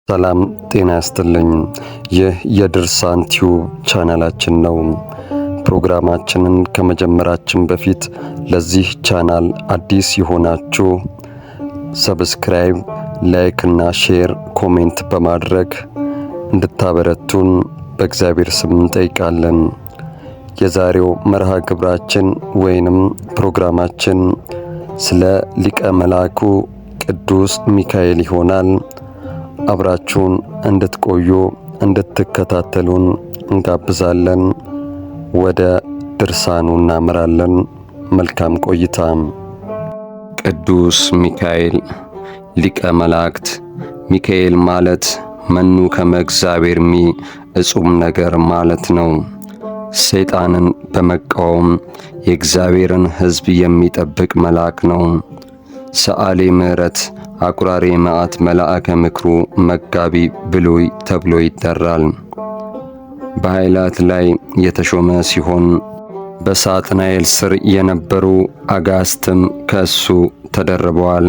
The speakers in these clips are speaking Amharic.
ሰላም ጤና ያስጥልኝ። ይህ የድርሳን ቲዩብ ቻናላችን ነው። ፕሮግራማችንን ከመጀመራችን በፊት ለዚህ ቻናል አዲስ የሆናችሁ ሰብስክራይብ፣ ላይክ እና ሼር፣ ኮሜንት በማድረግ እንድታበረቱን በእግዚአብሔር ስም እንጠይቃለን። የዛሬው መርሃ ግብራችን ወይንም ፕሮግራማችን ስለ ሊቀ መላኩ ቅዱስ ሚካኤል ይሆናል። አብራችሁን እንድትቆዩ እንድትከታተሉን እንጋብዛለን። ወደ ድርሳኑ እናመራለን። መልካም ቆይታ። ቅዱስ ሚካኤል ሊቀ መላእክት። ሚካኤል ማለት መኑ ከመ እግዚአብሔር እጹም ነገር ማለት ነው። ሰይጣንን በመቃወም የእግዚአብሔርን ሕዝብ የሚጠብቅ መልአክ ነው። ሰአሌ ምሕረት፣ አቁራሬ መዓት፣ መልአከ ምክሩ፣ መጋቢ ብሉይ ተብሎ ይጠራል። በኃይላት ላይ የተሾመ ሲሆን በሳጥናኤል ስር የነበሩ አጋስትም ከእሱ ተደርበዋል።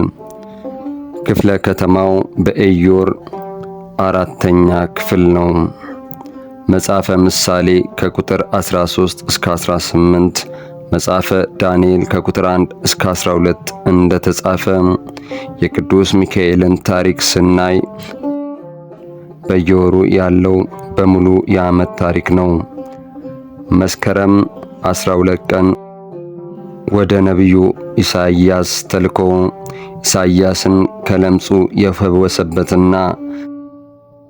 ክፍለ ከተማው በኢዮር 4ኛ ክፍል ነው። መጽሐፈ ምሳሌ ከቁጥር 13 እስከ 18፣ መጽሐፈ ዳንኤል ከቁጥር 1 እስከ 12 እንደተጻፈ የቅዱስ ሚካኤልን ታሪክ ስናይ በየወሩ ያለው በሙሉ የዓመት ታሪክ ነው። መስከረም 12 ቀን ወደ ነቢዩ ኢሳይያስ ተልኮ ኢሳይያስን ከለምጹ የፈወሰበትና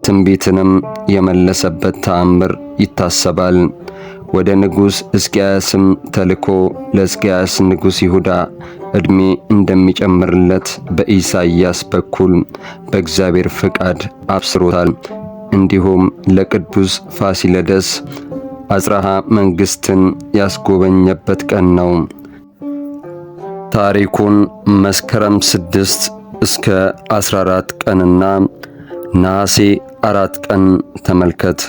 ትንቢትንም የመለሰበት ተአምር ይታሰባል። ወደ ንጉሥ ሕዝቅያስም ተልኮ ለሕዝቅያስ ንጉሥ ይሁዳ ዕድሜ እንደሚጨምርለት በኢሳይያስ በኩል በእግዚአብሔር ፍቃድ አብስሮታል። እንዲሁም ለቅዱስ ፋሲለደስ አጽራሃ መንግሥትን ያስጎበኘበት ቀን ነው። ታሪኩን መስከረም 6 እስከ 14 ቀንና ነሐሴ 4 ቀን ተመልከት።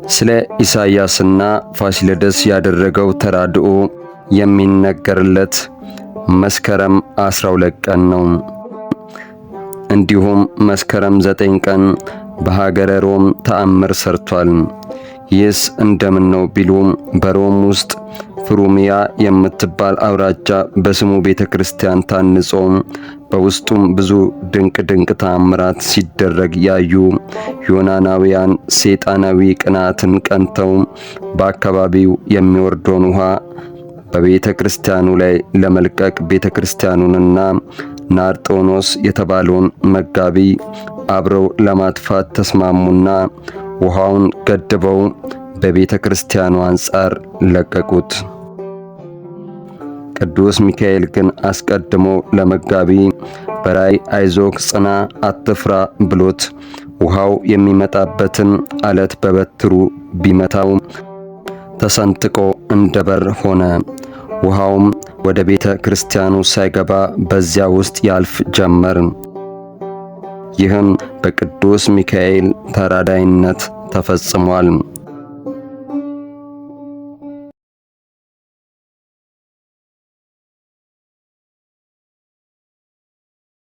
ስለ ኢሳይያስና ፋሲለደስ ያደረገው ተራድኦ የሚነገርለት መስከረም 12 ቀን ነው። እንዲሁም መስከረም 9 ቀን በሀገረ ሮም ተአምር ሰርቷል። ይህስ እንደምን ነው ቢሉ በሮም ውስጥ ፍሩሚያ የምትባል አውራጃ በስሙ ቤተ ክርስቲያን ታንጾ በውስጡም ብዙ ድንቅ ተአምራት ሲደረግ ያዩ ዮናናውያን ሰይጣናዊ ቅናትን ቀንተው በአካባቢው የሚወርደውን ውሃ በቤተ ክርስቲያኑ ላይ ለመልቀቅ ቤተ ክርስቲያኑንና ናርጦኖስ የተባለውን መጋቢ አብረው ለማጥፋት ተስማሙና ውሃውን ገድበው በቤተ ክርስቲያኑ አንጻር ለቀቁት። ቅዱስ ሚካኤል ግን አስቀድሞ ለመጋቢ በራእይ አይዞህ፣ ጽና፣ አትፍራ ብሎት ውሃው የሚመጣበትን አለት በበትሩ ቢመታው ተሰንጥቆ እንደ በር ሆነ። ውሃውም ወደ ቤተ ክርስቲያኑ ሳይገባ በዚያ ውስጥ ያልፍ ጀመር። ይህም በቅዱስ ሚካኤል ተራዳይነት ተፈጽሟል።